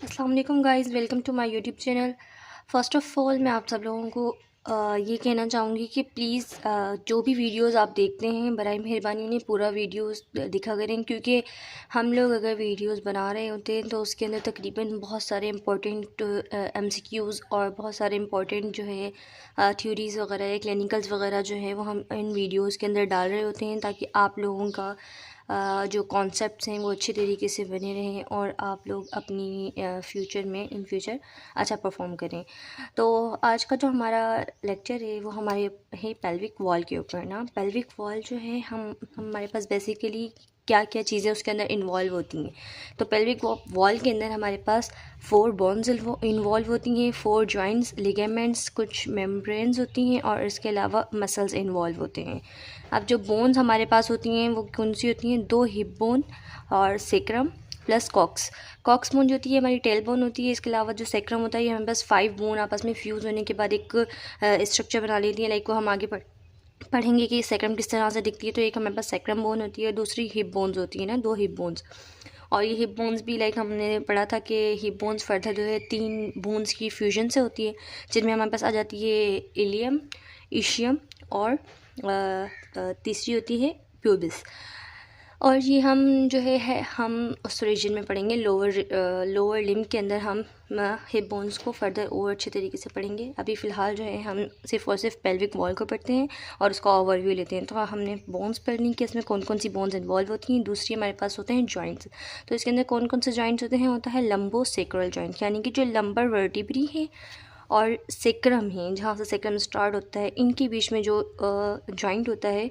अस्सलाम वालेकुम guys, welcome to my YouTube channel. First of all मैं आप सब लोगों को ये कहना चाहूँगी कि प्लीज़ जो भी वीडियोस आप देखते हैं बराए मेहरबानी उन्हें पूरा वीडियोस दिखा करें, क्योंकि हम लोग अगर वीडियोस बना रहे होते हैं तो उसके अंदर तकरीबन बहुत सारे इंपॉर्टेंट एमसीक्यूज़ और बहुत सारे इंपॉर्टेंट जो है थ्योरीज़ वगैरह या क्लिनिकल्स वगैरह जो है वो हम इन वीडियोज़ के अंदर डाल रहे होते हैं ताकि आप लोगों का जो कॉन्सेप्ट्स हैं वो अच्छे तरीके से बने रहें और आप लोग अपनी फ्यूचर में इन फ्यूचर अच्छा परफॉर्म करें। तो आज का जो हमारा लेक्चर है वो हमारे है पेल्विक वॉल के ऊपर ना। पेल्विक वॉल जो है हमारे पास बेसिकली क्या क्या चीज़ें उसके अंदर इन्वॉल्व होती हैं। तो पेल्विक वॉल के अंदर हमारे पास 4 बोन्स इन्वॉल्व होती हैं, 4 जॉइंट्स, लिगामेंट्स, कुछ मेम्ब्रेन्स होती हैं और इसके अलावा मसल्स इन्वॉल्व होते हैं। अब जो बोन्स हमारे पास होती हैं वो कौन सी होती हैं? 2 हिप बोन और सेक्रम प्लस कॉक्स बोन जो होती है हमारी टेल बोन होती है। इसके अलावा जो सेक्रम होता है ये हमारे पास 5 बोन आपस में फ्यूज़ होने के बाद एक स्ट्रक्चर बना लेती है। लाइक वो हम आगे पढ़ेंगे कि सेक्रम किस तरह से दिखती है। तो एक हमारे पास सेक्रम बोन होती है, दूसरी हिप बोन्स होती है ना, 2 हिप बोन्स। और ये हिप बोन्स भी लाइक हमने पढ़ा था कि हिप बोन्स फर्दर जो है 3 बोन्स की फ्यूजन से होती है, जिनमें हमारे पास आ जाती है इलियम, इशियम और तीसरी होती है प्यूबिस। और ये हम जो है हम उस रीजन में पढ़ेंगे लोअर लिम्ब के अंदर हम हिप बोन्स को फर्दर और अच्छे तरीके से पढ़ेंगे। अभी फ़िलहाल जो है हम सिर्फ और सिर्फ पेल्विक वॉल को पढ़ते हैं और उसका ओवरव्यू लेते हैं। तो हमने बोन्स पढ़नी कि इसमें कौन कौन सी बोन्स इन्वॉल्व होती हैं। दूसरी हमारे पास होते हैं जॉइंट्स। तो इसके अंदर कौन कौन से जॉइंट्स होते हैं? होता है लंबो सेक्रल जॉइंट, यानी कि जो लंबर वर्टिब्री है और सेक्रम है, जहाँ से सेक्रम स्टार्ट होता है, इनके बीच में जो जॉइंट होता है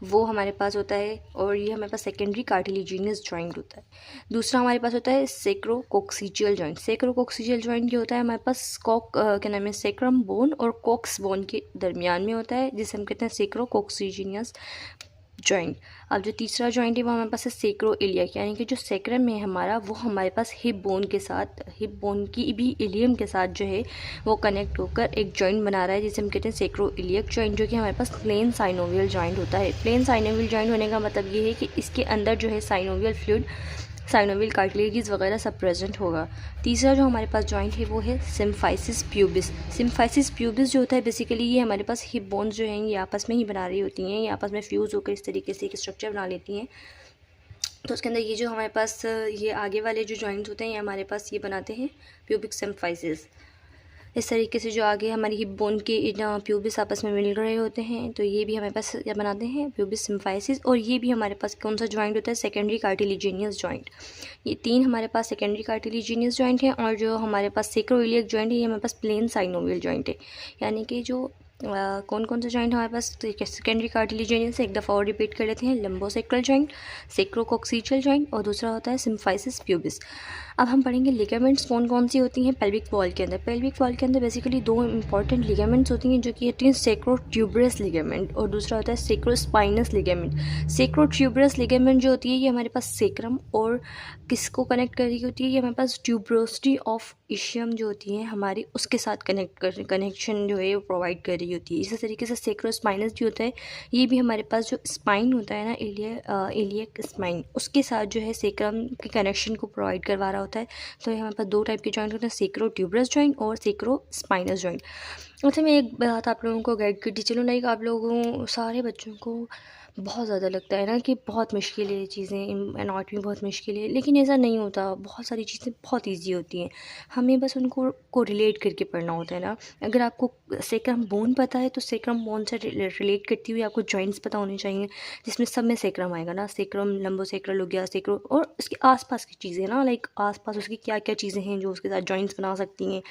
वो हमारे पास होता है। और ये हमारे पास सेकेंडरी कार्टिलेजिनियस जॉइंट होता है। दूसरा हमारे पास होता है सेक्रोकोक्सिजियल जॉइंट। सेक्रोकोक्सिजियल जॉइंट ये होता है हमारे पास क्या नाम है, सेक्रम बोन और कॉक्स बोन के दरमियान में होता है, जिसे हम कहते हैं सेक्रोकोक्सिजिनियस जॉइंट। अब जो तीसरा जॉइंट है वो हमारे पास है सेक्रो इलियक, यानी कि जो सेक्रम है हमारा वो हमारे पास हिप बोन के साथ, हिप बोन की भी इलियम के साथ जो है वो कनेक्ट होकर एक जॉइंट बना रहा है, जिसे हम कहते हैं सेक्रो इलियक जॉइंट, जो कि हमारे पास प्लेन साइनोवियल जॉइंट होता है। प्लेन साइनोवियल जॉइंट होने का मतलब ये है कि इसके अंदर जो है साइनोवियल फ्लूइड, साइनोवियल कार्टिलेज वगैरह सब प्रेजेंट होगा। तीसरा जो हमारे पास जॉइंट है वो है सिम्फाइसिस प्यूबिस। सिम्फाइसिस प्यूबिस जो होता है बेसिकली ये हमारे पास हिप बोन्स जो हैं ये आपस में ही बना रही होती हैं, ये आपस में फ्यूज़ होकर इस तरीके से एक स्ट्रक्चर बना लेती हैं। तो उसके अंदर ये जो हमारे पास ये आगे वाले जो जॉइंट्स होते हैं ये हमारे पास ये बनाते हैं प्यूबिक सिम्फाइसिस। इस तरीके से जो आगे हमारी हिप बोन के प्यूबिस आपस में मिल रहे होते हैं, तो ये भी हमारे पास क्या बनाते हैं, प्यूबिस सिम्फाइसिस। और ये भी हमारे पास कौन सा जॉइंट होता है, सेकेंडरी कार्टिलेजिनियस जॉइंट। ये 3 हमारे पास सेकेंडरी कार्टिलेजिनियस जॉइंट है। और जो हमारे पास सेक्रोइलियक जॉइंट है ये हमारे पास प्लेन साइनोवियल जॉइंट है। यानी कि जो कौन कौन सा जॉइंट हमारे पास सेकेंडरी कार्टिलेजिनियस, एक दफ़ा और रिपीट कर लेते हैं, लंबोसेक्रल जॉइंट, सेक्रोकोक्सिजियल जॉइंट और दूसरा होता है सिम्फाइसिस प्यूबिस। अब हम पढ़ेंगे लिगामेंट्स कौन कौन सी होती हैं पेल्विक वॉल के अंदर। पेल्विक वॉल के अंदर बेसिकली 2 इंपॉर्टेंट लिगामेंट्स होती हैं, जो कि होती हैं सेक्रोट्यूबरस लिगामेंट और दूसरा होता है सेक्रोस्पाइनस लिगामेंट। सेक्रोट्यूबरस लिगामेंट जो होती है ये हमारे पास सेक्रम और किसको कनेक्ट कर रही होती है, ये हमारे पास ट्यूबरोसिटी ऑफ इशियम जो होती है हमारी, उसके साथ कनेक्शन जो है वो प्रोवाइड कर रही होती है। इसी तरीके से सेक्रोस्पाइनस जो होता है ये भी हमारे पास जो स्पाइन होता है ना, इलियक स्पाइन, उसके साथ जो है सेक्रम के कनेक्शन को प्रोवाइड करवा रहा होता है। तो ये हमारे पास 2 टाइप के जॉइंट होते हैं, सेक्रोट्यूबरस जॉइंट और सेक्रोस्पाइनस जॉइंट। अच्छा, मैं एक बात आप लोगों को गाइड करती चलूँ, लाइक आप लोगों सारे बच्चों को बहुत ज़्यादा लगता है ना कि बहुत मुश्किल है ये चीज़ें, एनाटॉमी बहुत मुश्किल है, लेकिन ऐसा नहीं होता। बहुत सारी चीज़ें बहुत इजी होती हैं, हमें बस उनको रिलेट करके पढ़ना होता है ना। अगर आपको सेक्रम बोन पता है तो सेक्रम बोन से रिलेट करती हुई आपको जॉइंट्स पता होने चाहिए, जिसमें सब में सेक्रम आएगा ना। सेक्रम लंबोसेक्रल हो गया, सेक्रो और उसके आसपास की चीज़ें ना, लाइक आसपास उसकी क्या क्या चीज़ें हैं जो उसके साथ जॉइंट्स बना सकती हैं,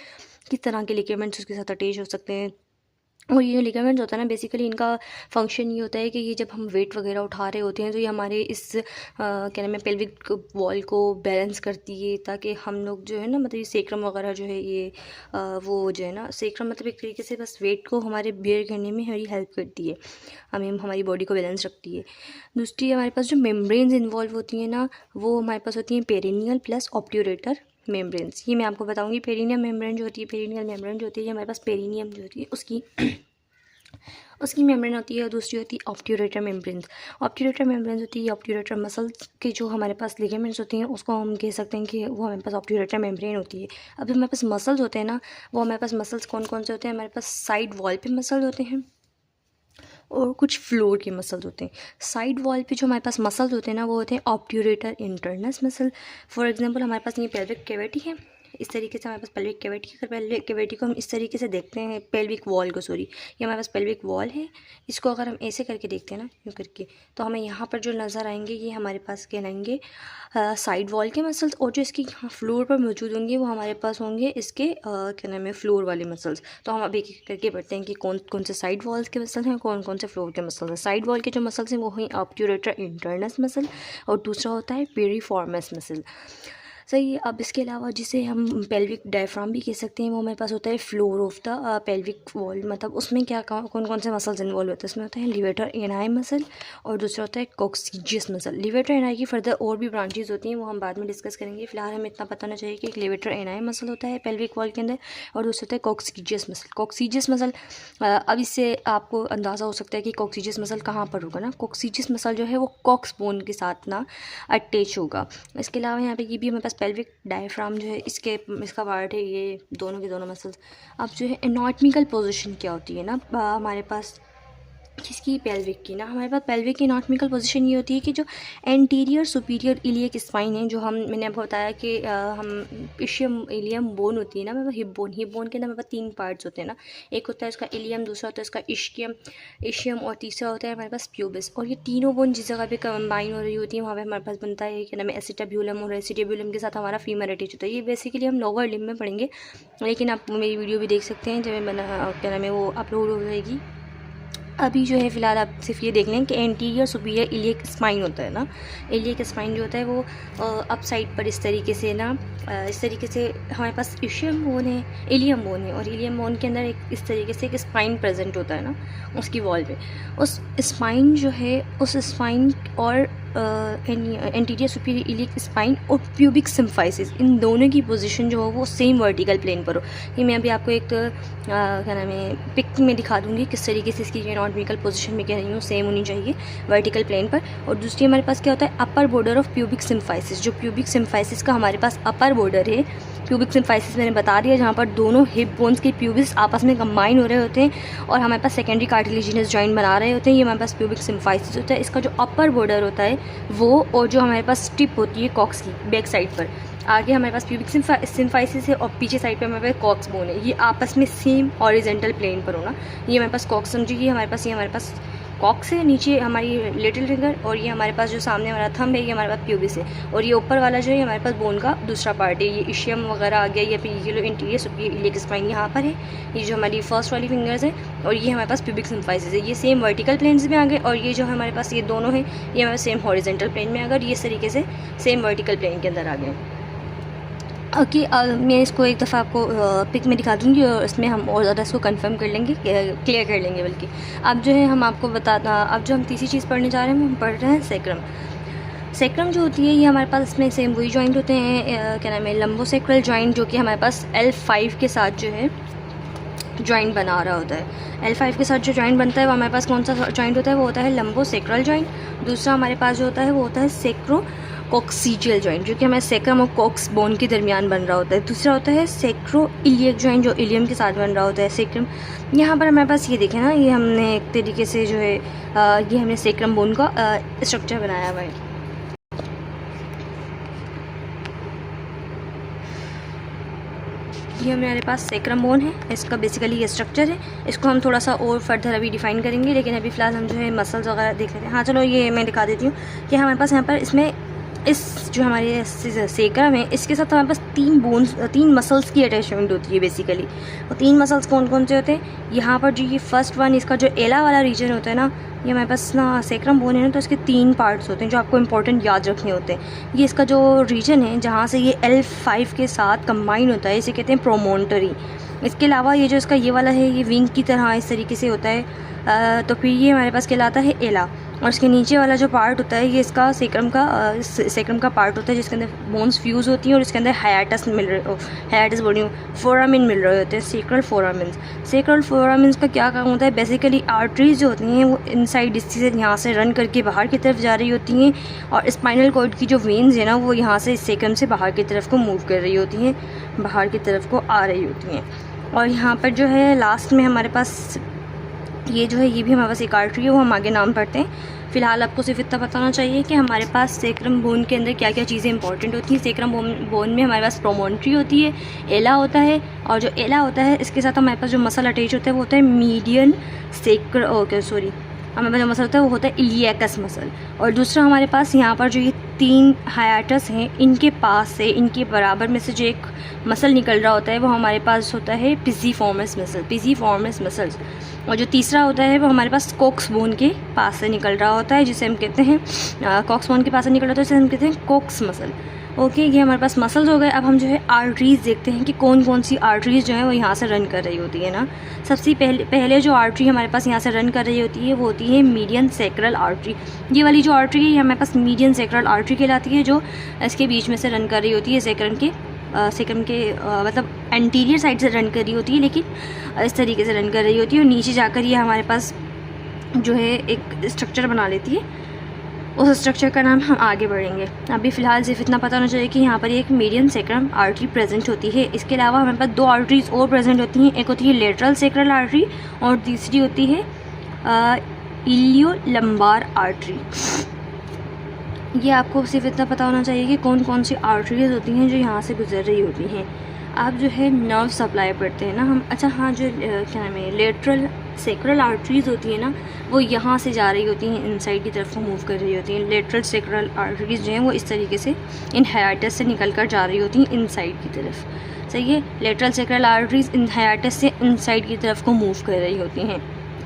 किस तरह के लिगामेंट्स उसके साथ अटैच हो सकते हैं। और ये जो लिगामेंट्स होता है ना, बेसिकली इनका फंक्शन ये होता है कि ये जब हम वेट वगैरह उठा रहे होते हैं तो ये हमारे इस क्या नाम है, पेल्विक वॉल को बैलेंस करती है, ताकि हम लोग जो है ना, मतलब ये सेक्रम वगैरह जो है ये वो जो है ना, सेक्रम मतलब एक तरीके से बस वेट को हमारे बेयर करने में हमारी हेल्प करती है, हमें हमारी बॉडी को बैलेंस रखती है। दूसरी हमारे पास जो मेम्ब्रेन्स इन्वॉल्व होती हैं ना, वो हमारे पास होती हैं पेरिनियल प्लस ऑब्ट्यूरेटर मेम्ब्रेन्स। ये मैं आपको बताऊंगी। पेरिनियम मेम्ब्रेन जो होती है, पेरिनियल मेम्ब्रेन जो होती है, ये हमारे पास पेरिनियम जो होती है उसकी उसकी मेम्ब्रेन होती है, दूसरी होती है ऑब्ट्यूरेटर मेम्ब्रेन। ऑब्ट्यूरेटर मेम्ब्रेन होती है ऑब्ट्यूरेटर मसल्स के जो हमारे पास लिगामेंट्स होती हैं उसको हम कह सकते हैं कि वो हमारे पास ऑब्ट्यूरेटर मेम्ब्रेन होती है। अब हमारे पास मसल्स होते हैं ना, वो हमारे पास मसल्स कौन कौन से होते हैं, हमारे पास साइड वॉल पे मसल होते हैं और कुछ फ्लोर के मसल्स होते हैं। साइड वॉल पे जो हमारे पास मसल्स होते हैं ना, वो होते हैं obturator internus muscle. For example हमारे पास ये पेल्विक कैविटी है, इस तरीके से हमारे पास पेल्विक कैविटी है। पेल्विक कैविटी को हम इस तरीके से देखते हैं, पेल्विक वॉल को, सॉरी, ये हमारे पास पेल्विक वॉल है। इसको अगर हम ऐसे करके देखते हैं ना, यूँ करके, तो हमें यहाँ पर जो नज़र आएंगे ये हमारे पास कहलाएंगे साइड वॉल के मसल्स। और जो इसकी यहाँ फ्लोर पर मौजूद होंगे वो हमारे पास होंगे इसके क्या नाम है, फ्लोर वाले मसल्स। तो हम अब एक एक करके पढ़ते हैं कि कौन कौन से साइड वॉल्स के मसल हैं, कौन कौन से फ्लोर के मसल्स हैं। साइड वॉल के जो मसल्स हैं वो हैं ऑब्ट्यूरेटर इंटरनस मसल और दूसरा होता है पेरिफॉर्मस मसल। सही है। अब इसके अलावा जिसे हम पेल्विक डायफ्राम भी कह सकते हैं, वो हमारे पास होता है floor of the pelvic wall. मतलब उसमें क्या कौन कौन से मसल्स इन्वॉल्व होते हैं, उसमें होता है लिवेटर एनाई मसल और दूसरा होता है कॉक्सीजियस मसल। लिवेटर एनाई की फर्दर और भी ब्रांचेज होती हैं, वो हम बाद में डिस्कस करेंगे। फिलहाल हमें इतना पता होना चाहिए कि एक लिवेटर एनाई मसल होता है पेल्विक वॉल के अंदर और दूसरा होता है कॉक्सीजियस मसल। कॉक्सीजियस मसल, अब इससे आपको अंदाज़ा हो सकता है कि कॉक्सीजियस मसल कहाँ पर होगा ना। कॉक्सीजियस मसल जो है वो कॉक्स बोन के साथ ना अटैच होगा। इसके अलावा यहाँ पे ये भी हमारे पास पेल्विक डायफ्राम जो है इसका पार्ट है, ये दोनों के दोनों मसल्स। अब जो है एनाटॉमिकल पोजीशन क्या होती है ना हमारे पास किसकी, पेल्विक की ना। हमारे पास पेल्विक की एनाटॉमिकल पोजीशन ये होती है कि जो एंटीरियर सुपीरियर इलियक स्पाइन है, जो मैंने आपको बताया कि हम इशियम इलियम बोन होती है ना, मतलब हिप बोन के अंदर हमारे पास 3 पार्ट्स होते हैं ना। एक होता है इसका इलियम, दूसरा होता है इसका इशियम और तीसरा होता है हमारे पास प्यूबिस। और ये तीनों बोन जिस जगह पे कंबाइन हो रही होती है वहाँ पे हमारे पास बनता है क्या नाम है, एसिटाब्यूलम, और एसिटाब्यूलम के साथ हमारा फीमर अटैच होता है। ये बेसिकली हम लोअर लिम्ब में पढ़ेंगे, लेकिन आप मेरी वीडियो भी देख सकते हैं जब क्या नाम है वो अपलोड हो जाएगी। अभी जो है फ़िलहाल आप सिर्फ ये देख लें कि एंटीरियर सुपीरियर इलियक स्पाइन होता है ना। इलियक स्पाइन जो होता है वो अप साइड पर इस तरीके से ना, इस तरीके से हमारे पास इशियम बोन है, इलियम बोन है, और इलियम बोन के अंदर एक इस तरीके से एक स्पाइन प्रेजेंट होता है ना उसकी वॉल पे। उस स्पाइन जो है, उस स्पाइन और एंटीरियर सुपीरियर इलियक स्पाइन और प्यूबिक सिम्फाइसिस, इन दोनों की पोजीशन जो हो वो सेम वर्टिकल प्लेन पर हो। ये मैं अभी आपको एक क्या नाम है पिक में दिखा दूँगी किस तरीके से इसकी एनाटॉमिकल पोजीशन में कह रही हूँ, सेम होनी चाहिए वर्टिकल प्लेन पर। और दूसरी हमारे पास क्या होता है, upper border of pubic symphysis. जो प्यूबिक सिम्फाइसिस का हमारे पास अपर बॉर्डर है, प्यूबिक सिम्फाइसिस मैंने बता दिया, जहाँ पर दोनों हिप बोन्स के प्यूबिस आपस में कंबाइन हो रहे होते हैं और हमारे पास सेकेंडरी कार्टिलेजिनस जॉइंट बना रहे होते हैं। ये हमारे पास प्यूबिक सिम्फाइसिस होता है। इसका जो अपर बॉर्डर होता है वो, और जो हमारे पास टिप होती है कॉक्स की बैक साइड पर, आगे हमारे पास प्यूबिक सिम्फाइसिस है और पीछे साइड पे हमारे पास कॉक्स बोन है। ये आपस में सेम हॉरिजॉन्टल प्लेन पर होना। ये हमारे पास कॉक्स समझिए, हमारे पास कॉक्स है, नीचे हमारी लिटिल फिंगर, और ये हमारे पास जो सामने हमारा थंब है ये हमारे पास प्यूबिस है, और ये ऊपर वाला जो है हमारे पास बोन का दूसरा पार्ट है, ये इशियम वगैरह आ गया, या फिर ये लो इंटीरियर सुपीरियर इलियक स्पाइन यहाँ पर है, ये जो हमारी फर्स्ट वाली फिंगर्स है, और ये हमारे पास प्यूबिक सिम्फाइसिस है। ये सेम वर्टिकल प्लेन्स में आ गए, और ये जो हमारे पास ये दोनों है ये हमारे सेम हॉरिजॉन्टल प्लेन में आ गए, और ये इस तरीके से सेम वर्टिकल प्लेन के अंदर आ गए। ओके, मैं इसको एक दफ़ा आपको पिक में दिखा दूँगी और इसमें हम और ज़्यादा इसको कंफर्म कर लेंगे, क्लियर कर लेंगे बल्कि। अब जो है हम आपको अब जो हम तीसरी चीज़ पढ़ने जा रहे हैं वो हम पढ़ रहे हैं सेक्रम। सेक्रम जो होती है ये हमारे पास इसमें सेम वही जॉइंट होते हैं, क्या नाम है, लंबोसेक्रल जॉइंट, जो कि हमारे पास L5 के साथ जो है जॉइंट बना रहा होता है। L5 के साथ जो जॉइंट बनता है वो हमारे पास कौन सा जॉइंट होता है, वो होता है लंबोसेक्रल जॉइंट। दूसरा हमारे पास जो होता है वो होता है सेक्रो कॉक्सीजियल जॉइंट, जो कि हमारे सेक्रम और कॉक्स बोन के दरमियान बन रहा होता है। दूसरा होता है सेक्रो इलियक जॉइंट, जो इलियम के साथ बन रहा होता है सेक्रम। यहाँ पर हमारे पास ये देखें ना, ये हमने एक तरीके से जो है ये हमने सेक्रम बोन का स्ट्रक्चर बनाया हुआ है। ये हमारे पास सेक्रम बोन है, इसका बेसिकली ये स्ट्रक्चर है। इसको हम थोड़ा सा और फर्दर अभी डिफाइन करेंगे, लेकिन अभी फ़िलहाल हम जो है मसल्स वगैरह देख लेते हैं। हाँ चलो, ये मैं दिखा देती हूँ कि हमारे पास यहाँ पर इसमें इस जो हमारे सेक्रम है इसके साथ हमारे पास 3 मसल्स की अटैचमेंट होती है बेसिकली। और 3 मसल्स कौन कौन से होते हैं, यहाँ पर जो ये फर्स्ट वन, इसका जो एला वाला रीजन होता है ना, ये हमारे पास ना सेक्रम बोन है ना, तो इसके 3 पार्ट्स होते हैं जो आपको इंपॉर्टेंट याद रखने होते हैं। ये इसका जो रीजन है जहाँ से ये L5 के साथ कंबाइन होता है, इसे कहते हैं प्रोमोन्टरी। इसके अलावा ये जो इसका ये वाला है, ये विंग की तरह इस तरीके से होता है, तो फिर ये हमारे पास कहलाता है एला। और इसके नीचे वाला जो पार्ट होता है ये इसका सेक्रम का पार्ट होता है, जिसके अंदर बोन्स फ्यूज़ होती हैं और इसके अंदर हायाटस बोल रही हूँ, फोरामिन मिल रहे होते हैं, सेक्रल फोरामिन्स का क्या काम होता है? बेसिकली आर्टरीज जो होती हैं वो इनसाइड इससे यहाँ से रन करके बाहर की तरफ जा रही होती हैं, और स्पाइनल कॉर्ड की जो वेन्स है ना वो यहाँ से इस सेक्रम से बाहर की तरफ को मूव कर रही होती हैं, बाहर की तरफ को आ रही होती हैं। और यहाँ पर जो है लास्ट में हमारे पास ये जो है ये भी हमारे पास एक आर्टरी है, वो हम आगे नाम पढ़ते हैं। फ़िलहाल आपको सिर्फ इतना बताना चाहिए कि हमारे पास सेक्रम बोन के अंदर क्या क्या चीज़ें इंपॉर्टेंट होती हैं। सेक्रम बोन में हमारे पास प्रोमोन्ट्री होती है, एला होता है, और जो एला होता है इसके साथ हमारे पास जो मसल अटैच होता है वो होता है मीडियन हमारे पास जो मसल होता है वो होता है इलियकस मसल। और दूसरा हमारे पास यहाँ पर जो ये 3 हायाटस हैं इनके पास से, इनके बराबर में से जो एक मसल निकल रहा होता है वो हमारे पास होता है पिज़िफॉर्मिस मसल्स। और जो तीसरा होता है वो हमारे पास कोक्स बोन के पास से निकल रहा होता है, जिसे हम कहते हैं कोक्स बोन के पास से निकल रहा होता है, जिसे हम कहते हैं कोक्स मसल। ओके, ये हमारे पास मसल्स हो गए। अब हम जो है आर्टरीज़ देखते हैं कि कौन कौन सी आर्टरीज़ जो है वो यहाँ से रन कर रही होती है ना। सबसे पहले जो आर्टरी हमारे पास यहाँ से रन कर रही होती है वो होती है मीडियन सेक्रल आर्टरी। ये वाली जो आर्टरी है ये हमारे पास मीडियन सेक्रल आर्टरी कहलाती है, जो इसके बीच में से रन कर रही होती है, सेक्रम के मतलब एंटीरियर साइड से रन कर रही होती है, लेकिन इस तरीके से रन कर रही होती है, और नीचे जाकर ये हमारे पास जो है एक स्ट्रक्चर बना लेती है। उस स्ट्रक्चर का नाम हम आगे बढ़ेंगे। अभी फ़िलहाल सिर्फ इतना पता होना चाहिए कि यहाँ पर एक मीडियन सेक्रम आर्टरी प्रेजेंट होती है। इसके अलावा हमारे पास 2 आर्टरीज़ और प्रेजेंट होती हैं। एक होती है लेटरल सेक्रल आर्टरी और तीसरी होती है इलियो लंबार आर्टरी। ये आपको सिर्फ इतना पता होना चाहिए कि कौन कौन सी आर्टरीज़ होती हैं जो यहाँ से गुजर रही होती हैं। आप जो है नर्व सप्लाई पढ़ते हैं ना हम। अच्छा हाँ, जो क्या नाम है, लेटरल सेक्रल आर्टरीज़ होती है ना वो यहाँ से जा रही होती हैं, इनसाइड की तरफ को मूव कर रही होती हैं। लेटरल सेक्रल आर्टरीज़ जो हैं वो इस तरीके से इन हायाटस से निकल कर जा रही होती हैं इनसाइड की तरफ। सही है, लेटरल सेक्रल आर्टरीज़ इन हायाटस से इनसाइड की तरफ को मूव कर रही होती हैं।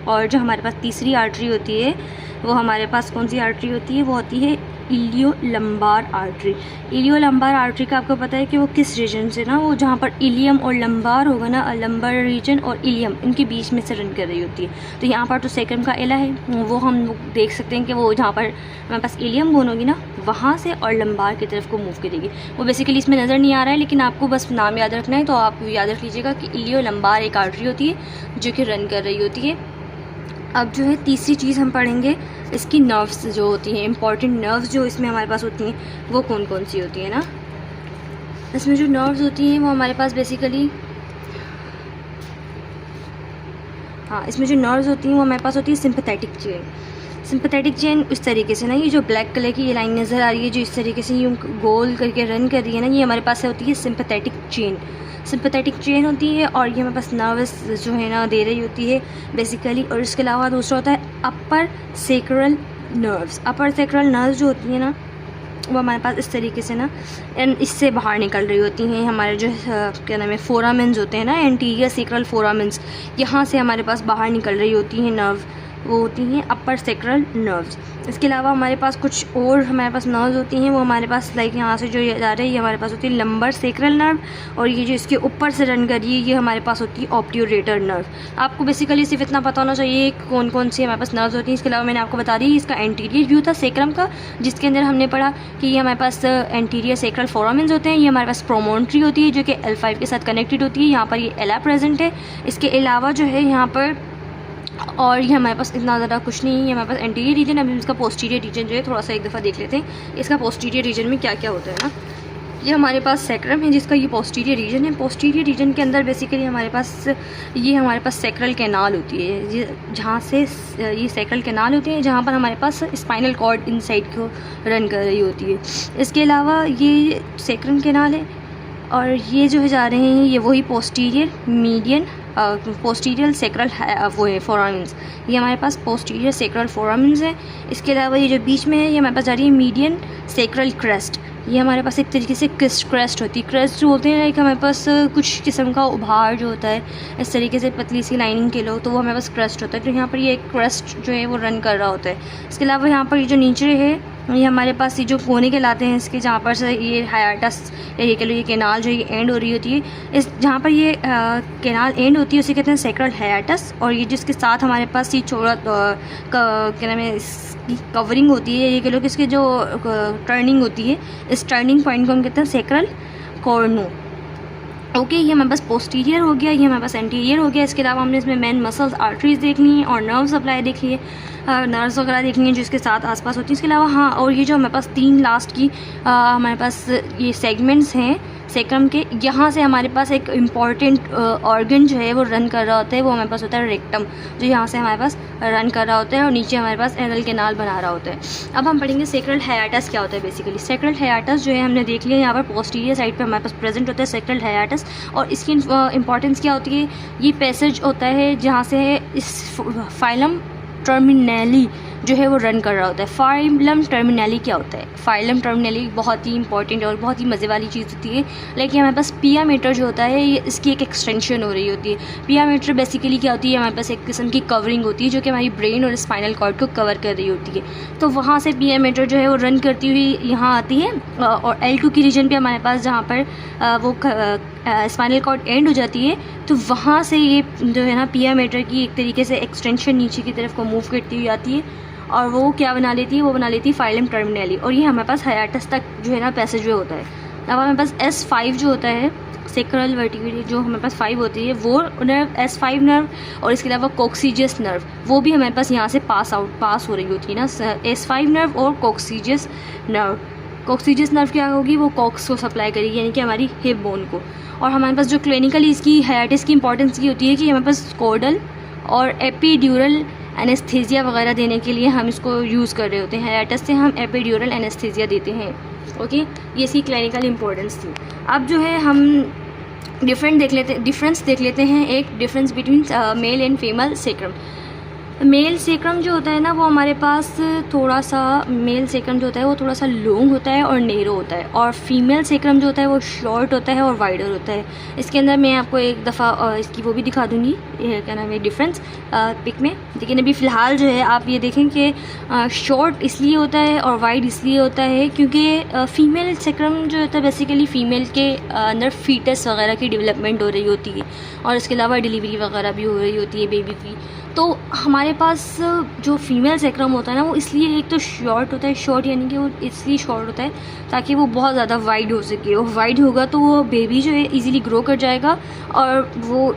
और जो हमारे पास तीसरी आर्टरी होती है वो हमारे पास कौन सी आर्टरी होती है? वो होती है इलियो लंबार आर्टरी। इलियो लंबार आर्टरी का आपको पता है कि वो किस रीजन से ना, वो जहाँ पर इलियम और लंबार होगा ना, लंबार रीजन और इलियम इनके बीच में से रन कर रही होती है। तो यहाँ पर तो सेक्रम का एला है, वो हम देख सकते हैं कि वो जहाँ पर हमारे पास इलियम बोन होगी ना वहाँ से और लंबार की तरफ को मूव करेगी। वो बेसिकली इसमें नज़र नहीं आ रहा है, लेकिन आपको बस नाम याद रखना है। तो आप याद रख लीजिएगा कि इलियो लंबार एक आर्टरी होती है जो कि रन कर रही होती है। अब जो है तीसरी चीज़ हम पढ़ेंगे, इसकी नर्व्स जो होती हैं, इंपॉर्टेंट नर्व्स जो इसमें हमारे पास होती हैं वो कौन कौन सी होती है ना। इसमें जो नर्व्स होती हैं वो हमारे पास बेसिकली इसमें जो नर्व्स होती हैं वो हमारे पास होती है सिंपैथेटिक चेन। इस तरीके से ना, ये जो ब्लैक कलर की ये लाइन नज़र आ रही है जो इस तरीके से यूँ गोल करके रन कर रही है ना, ये हमारे पास होती है सिंपैथेटिक चेन होती है। और ये हमारे पास नर्वस जो है ना दे रही होती है बेसिकली। और इसके अलावा दूसरा होता है अपर सेक्रल नर्व्स जो होती है ना वो हमारे पास इस तरीके से ना इससे बाहर निकल रही होती हैं। हमारे जो क्या नाम है, फोरामेंस होते हैं ना, एंटीरियर सेक्रल फोरामेंस, यहाँ से हमारे पास बाहर निकल रही होती हैं नर्व, वो होती हैं अपर सेक्रल नर्व्स। इसके अलावा हमारे पास कुछ और हमारे पास नर्व्स होती हैं, वो हमारे पास लाइक यहाँ से जो जा रही है ये हमारे पास होती है लंबर सेक्रल नर्व, और ये जो इसके ऊपर से रन कर रही है ये हमारे पास होती है ऑप्टियोरेटर नर्व। आपको बेसिकली सिर्फ इतना पता होना चाहिए कौन कौन सी हमारे पास नर्व्स होती हैं। इसके अलावा मैंने आपको बता दी इसका एंटीरियर व्यू था सेक्रम का, जिसके अंदर हमने पढ़ा कि ये हमारे पास एंटीरियर सेक्रल फोरामेंस होते हैं। ये हमारे पास प्रोमोन्ट्री होती है जो कि L5 के साथ कनेक्टेड होती है, यहाँ पर ये एला प्रेजेंट है। इसके अलावा जो है यहाँ पर और ये हमारे पास इतना ज़्यादा कुछ नहीं है, हमारे पास एंटीरियर रीजन। अभी इसका पोस्टीरियर रीजन जो है थोड़ा सा एक दफ़ा देख लेते हैं, इसका पोस्टीरियर रीजन में क्या क्या होता है ना। ये हमारे पास सेक्रम है जिसका ये पोस्टीरियर रीजन है। पोस्टीरियर रीजन के अंदर बेसिकली हमारे पास सेक्रल कैनाल होती है, जहाँ से ये सेक्रल कैनाल होती है जहाँ पर हमारे पास स्पाइनल कॉर्ड इनसाइड को रन कर रही होती है। इसके अलावा ये सेक्रम कैनाल है, और ये जो है जा रहे हैं ये वही पोस्टीरियर सेक्रल वो है फोरामेंस, ये हमारे पास पोस्टीरियर सेक्रल फोरामेंस है। इसके अलावा ये जो बीच में है ये हमारे पास जा रही है मीडियन सेक्रल क्रेस्ट, ये हमारे पास एक तरीके से क्रेस्ट होती है। क्रेस्ट जो होते हैं लाइक हमारे पास कुछ किस्म का उभार जो होता है इस तरीके से पतली सी लाइनिंग के लो, तो वो हमारे पास क्रेस्ट होता है। तो यहाँ पर ये क्रेस्ट जो है वो रन कर रहा होता है। इसके अलावा यहाँ पर ये जो नीचे है ये हमारे पास ये जो कोने कहलाते हैं इसके, जहाँ पर से ये हायाटस या ये कह लो ये कैनाल जो ये एंड हो रही होती है, इस जहाँ पर ये कैनाल एंड होती है उसे कहते हैं सेक्रल हायाटस। और ये जिसके साथ हमारे पास ये छोड़ा क्या नाम है इसकी कवरिंग होती है, ये कह लो कि इसकी जो टर्निंग होती है, इस टर्निंग पॉइंट को हम कहते हैं सेक्रल कॉर्नू। ओके, ये हमारे पास पोस्टीरियर हो गया, ये हमारे पास एंटीरियर हो गया। इसके अलावा हमने इसमें मेन मसल्स, आर्टरीज देख ली हैं और नर्व सप्लाई देख लिए, नर्व्स वगैरह देख लिए जिसके साथ आसपास होती हैं। इसके अलावा हाँ, और ये जो हमारे पास 3 लास्ट की हमारे पास ये सेगमेंट्स हैं सेक्रम के, यहाँ से हमारे पास एक इम्पॉर्टेंट ऑर्गन जो है वो रन कर रहा होता है, वो हमारे पास होता है रेक्टम, जो यहाँ से हमारे पास रन कर रहा होता है और नीचे हमारे पास एनल कैनाल बना रहा होता है। अब हम पढ़ेंगे सेक्रल हायाटस क्या होता है। बेसिकली सेक्रल हायाटस जो है हमने देख लिया, यहाँ पर पोस्टीरियर साइड पे हमारे पास प्रेजेंट होता है सेक्रल हायाटस। और इसकी इंपॉर्टेंस क्या होती है, ये पैसेज होता है जहाँ से इस फाइलम टर्मिनली जो है वो रन कर रहा होता है। फाइलम टर्मिनली क्या होता है, फाइलम टर्मिनली बहुत ही इंपॉर्टेंट और बहुत ही मज़े वाली चीज़ होती है। लेकिन हमारे पास पिया मीटर जो होता है, ये इसकी एक एक्सटेंशन हो रही होती है। पिया मीटर बेसिकली क्या होती है, हमारे पास एक किस्म की कवरिंग होती है जो कि हमारी ब्रेन और स्पाइनल कॉर्ड को कवर कर रही होती है। तो वहाँ से पिया मीटर जो है वो रन करती हुई यहाँ आती है और L2 की रीजन पर हमारे पास जहाँ पर वो स्पाइनल कॉर्ड एंड हो जाती है, तो वहाँ से ये जो है ना पिया मीटर की एक तरीके से एक्सटेंशन नीचे की तरफ को मूव करती हुई आती है और वो क्या बना लेती है, वो बना लेती है फाइलम टर्मिनली। और ये हमारे पास हायाटस तक जो है ना पैसेज वे होता है। अब हमारे पास S5 जो होता है, सेक्रल वर्टिब्रे जो हमारे पास 5 होती है, वो नर्व S5 नर्व और इसके अलावा कोक्सीजियस नर्व, वो भी हमारे पास यहाँ से पास हो रही होती है ना, S5 नर्व और कोक्सीजियस नर्व। कोक्सीजियस नर्व क्या होगी, वो कॉक्स को सप्लाई करेगी, यानी कि हमारी हिप बोन को। और हमारे पास जो क्लिनिकली इसकी हायाटस की इंपॉर्टेंस की होती है कि हमारे पास कोडल और एपीड्यूरल एनेस्थीसिया वगैरह देने के लिए हम इसको यूज़ कर रहे होते हैं। हायाटस से हम एपीड्यूरल एनेस्थीसिया देते हैं। ओके, ये इसकी क्लिनिकल इंपॉर्टेंस थी। अब जो है हम डिफरेंस देख लेते हैं। एक difference between male and female sacrum. Male sacrum जो होता है ना, वो हमारे पास थोड़ा सा, मेल सेक्रम जो होता है वो थोड़ा सा लॉन्ग होता है और नेरो होता है, और फीमेल सेक्रम जो होता है वो शॉर्ट होता है और वाइडर होता है। इसके अंदर मैं आपको एक दफ़ा इसकी वो भी दिखा दूँगी, क्या नाम है, डिफरेंस पिक में। लेकिन अभी फ़िलहाल जो है आप ये देखें कि शॉर्ट इसलिए होता है और वाइड इसलिए होता है क्योंकि फ़ीमेल सेक्रम जो होता है बेसिकली फ़ीमेल के अंदर फीटस वगैरह की डेवलपमेंट हो रही होती है और इसके अलावा डिलीवरी वगैरह भी हो रही होती है बेबी की। तो हमारे पास जो फीमेल सेक्रम होता है ना, वो इसलिए एक तो शॉर्ट होता है, शॉर्ट यानी कि वो इसलिए शॉर्ट होता है ताकि वो बहुत ज़्यादा वाइड हो सके। और वाइड होगा तो वो बेबी जो है इजीली ग्रो कर जाएगा और वो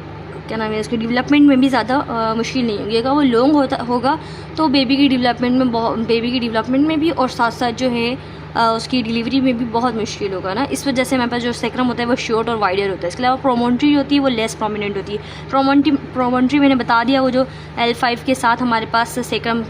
क्या नाम है, उसके डेवलपमेंट में भी ज़्यादा मुश्किल नहीं होगी। अगर वो लॉन्ग होगा तो बेबी की डेवलपमेंट में भी और साथ साथ जो है उसकी डिलीवरी में भी बहुत मुश्किल होगा ना। इस वजह से हमारे पास जो सेक्रम होता है वो शॉर्ट और वाइडर होता है। इसके अलावा प्रोमोन्ट्री होती है वो लेस प्रोमिनेंट होती है। प्रोमोन्ट्री मैंने बता दिया, वो जो L5 के साथ हमारे पास सेक्रम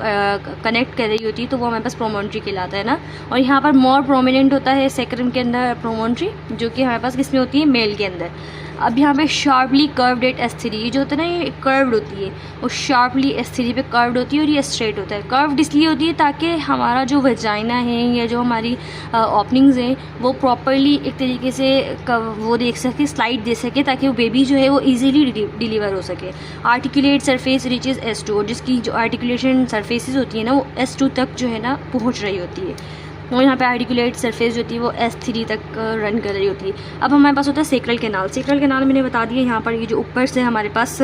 कनेक्ट कर रही होती है, तो वो हमारे पास प्रोमोन्ट्री कहलाता है ना। और यहाँ पर मोर प्रोमिनेंट होता है सेक्रम के अंदर प्रोमोन्ट्री, जो कि हमारे पास किसमें होती है, मेल के अंदर। अब यहाँ पे शार्पली कर्व्ड एट S3, ये जो होता है ना, ये कर्व्ड होती है, वो शार्पली S3 पे कर्व्ड होती है और ये स्ट्रेट होता है। कर्व्ड इसलिए होती है ताकि हमारा जो वजाइना है या जो हमारी ओपनिंग्स हैं वो प्रॉपरली एक तरीके से वो देख सके, स्लाइड दे सके, ताकि वो बेबी जो है वो इजीली डिलीवर हो सके। आर्टिकुलेट सरफेस रीचेस S2, और जिसकी जो आर्टिकुलेशन सरफेसेस होती है ना वो S2 तक जो है ना पहुँच रही होती है। और यहाँ पे आर्टिकुलेट सरफेस जो होती है वो S3 तक रन कर रही होती है। अब हमारे पास होता है सेक्रल कैनाल। सेक्रल कैनाल मैंने बता दिया, यहाँ पर ये जो ऊपर से हमारे पास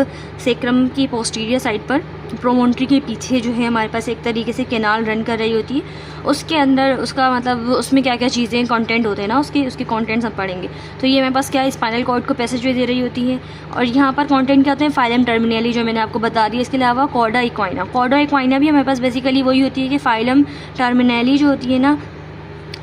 सेक्रम की पोस्टीरियर साइड पर प्रोमोन्ट्री के पीछे जो है हमारे पास एक तरीके से कैनाल रन कर रही होती है। उसके अंदर उसका मतलब उसमें क्या क्या चीज़ें कंटेंट होते हैं ना, उसके कंटेंट्स हम पढ़ेंगे। तो ये हमारे पास क्या है, स्पाइनल कॉर्ड को पैसेज वे दे रही होती है। और यहाँ पर कंटेंट क्या होते हैं, फाइलम टर्मिनली जो मैंने आपको बता दिया। इसके अलावा कॉर्डा इक्वाइना। कॉर्डा इक्वाइना भी हमारे पास बेसिकली वही होती है कि फाइलम टर्मिनली जो होती है ना,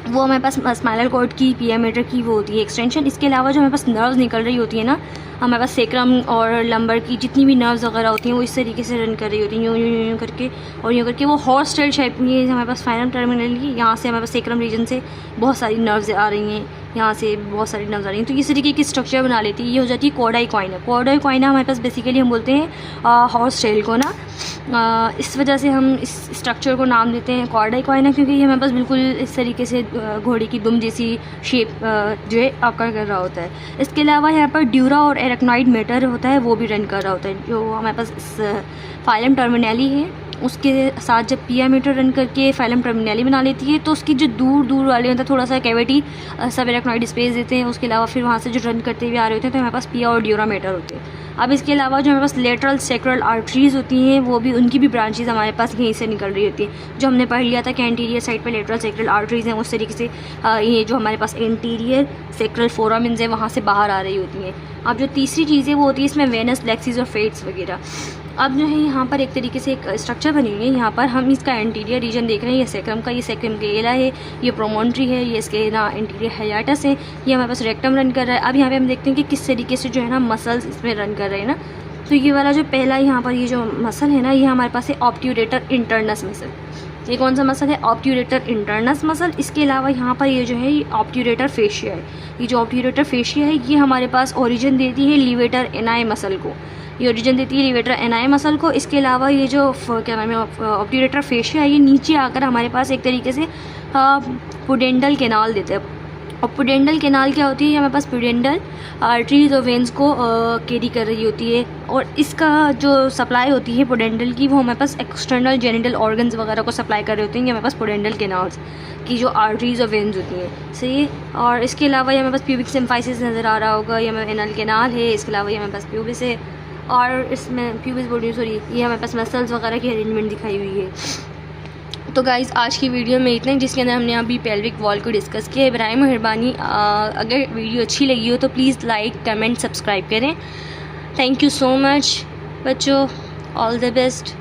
वो हमारे पास स्पाइनल कॉर्ड की पिया मीटर की वो होती है एक्सटेंशन। इसके अलावा जो हमारे पास नर्व्स निकल रही होती है ना, हमारे पास सेक्रम और लंबर की जितनी भी नर्व्स वगैरह होती हैं वो इस तरीके से रन कर रही होती हैं, यूँ करके और यूँ करके। वो हॉर्स टेल शेप में हमारे पास फाइलम टर्मिनली, यहाँ से हमारे पास सेक्रम रीजन से बहुत सारी नर्व्स आ रही हैं, यहाँ से बहुत सारी नर्व्स आ रही हैं, तो इस तरीके की स्ट्रक्चर बना लेती है। ये हो जाती है कॉर्डा इक्वाइना। कॉर्डा इक्वाइना हमारे पास बेसिकली हम बोलते हैं हॉर्स टेल को ना, इस वजह से हम इस स्ट्रक्चर को नाम देते हैं कॉर्डा इक्वाइना, क्योंकि ये हमारे पास बिल्कुल इस तरीके से घोड़े की दुम जैसी शेप जो है आकर कर रहा होता है। इसके अलावा यहाँ पर ड्यूरा और एरेक्नॉइड मैटर होता है, वो भी रन कर रहा होता है, जो हमारे पास फाइलम टर्मिनली है उसके साथ जब पिया मीटर रन करके फाइलम टर्मिनली बना लेती है तो उसकी जो दूर दूर वाले मतलब थोड़ा सा कैविटी सब एराक्नॉइड स्पेस देते हैं। उसके अलावा फिर वहाँ से जो रन करते हुए आ रहे होते हैं तो हमारे पास पिया और ड्यूरा मीटर होते हैं। अब इसके अलावा जो हमारे पास लेटरल सेक्रल आर्टरीज़ होती हैं वो भी उनकी भी ब्रांचेज हमारे पास यहीं से निकल रही होती हैं। जो हमने पढ़ लिया था कि एंटीरियर साइड पे लेटरल सेक्रल आर्टरीज़ हैं, उस तरीके से ये जो हमारे पास एंटीरियर सेक्रल फोरामिन्स हैं वहाँ से बाहर आ रही होती हैं। अब जो तीसरी चीज़ है वो होती है इसमें वेनस लेक्सिस और फेट्स वगैरह। अब जो है यहाँ पर एक तरीके से एक स्ट्रक्चर बनी हुई है। यहाँ पर हम इसका एंटीरियर रीजन देख रहे हैं, ये सेक्रम का, ये सेक्रम के एला है, ये प्रोमोन्ट्री है, ये इसके ना एंटीरियर हाइएटस है, ये हमारे पास रेक्टम रन कर रहा है। अब यहाँ पे हम देखते हैं कि किस तरीके से जो है ना मसल्स इसमें रन कर रहे हैं ना। तो ये वाला जो पहला यहाँ पर ये जो मसल है ना, ये हमारे पास है ऑब्ट्यूरेटर इंटरनस मसल। ये कौन सा मसल है? Obturator internus muscle. इसके अलावा यहाँ पर ये जो है ये ऑब्ट्यूरेटर फेशिया है। ये जो ऑब्ट्यूरेटर फेशिया है ये हमारे पास ओरिजिन देती है लिवेटर एनाई मसल को, ये ओरिजिन देती है लिवेटर एनाई मसल को। इसके अलावा ये जो क्या नाम है ऑब्ट्यूरेटर फेशिया है ये नीचे आकर हमारे पास एक तरीके से पुडेंडल केनाल देते हैं। और पुडेंडल केनाल क्या होती है? हमारे पास पुडेंडल आर्टरीज और वेंस को कैरी कर रही होती है और इसका जो सप्लाई होती है पुडेंडल की वो हमारे पास एक्सटर्नल जेनिटल ऑर्गन्स वगैरह को सप्लाई कर रहे होते हैं। ये हमारे पास पुडेंडल केनाल्स की जो आर्टरीज और वेंस होती हैं, सही। और इसके अलावा ये हमारे पास प्यूबिक सिम्फाइसिस नज़र आ रहा होगा, ये हमारे एनल केनाल है। इसके अलावा ये हमारे पास प्यूबिस है और इसमें प्यूबिस बॉडी सॉरी ये हमारे पास मसल्स वगैरह की अरेंजमेंट दिखाई हुई है। तो गाइज़ आज की वीडियो में इतना ही, जिसके अंदर हमने अभी पेल्विक वॉल को डिस्कस किया है। बराए मेहरबानी अगर वीडियो अच्छी लगी हो तो प्लीज़ लाइक कमेंट सब्सक्राइब करें। थैंक यू सो मच बच्चों, ऑल द बेस्ट।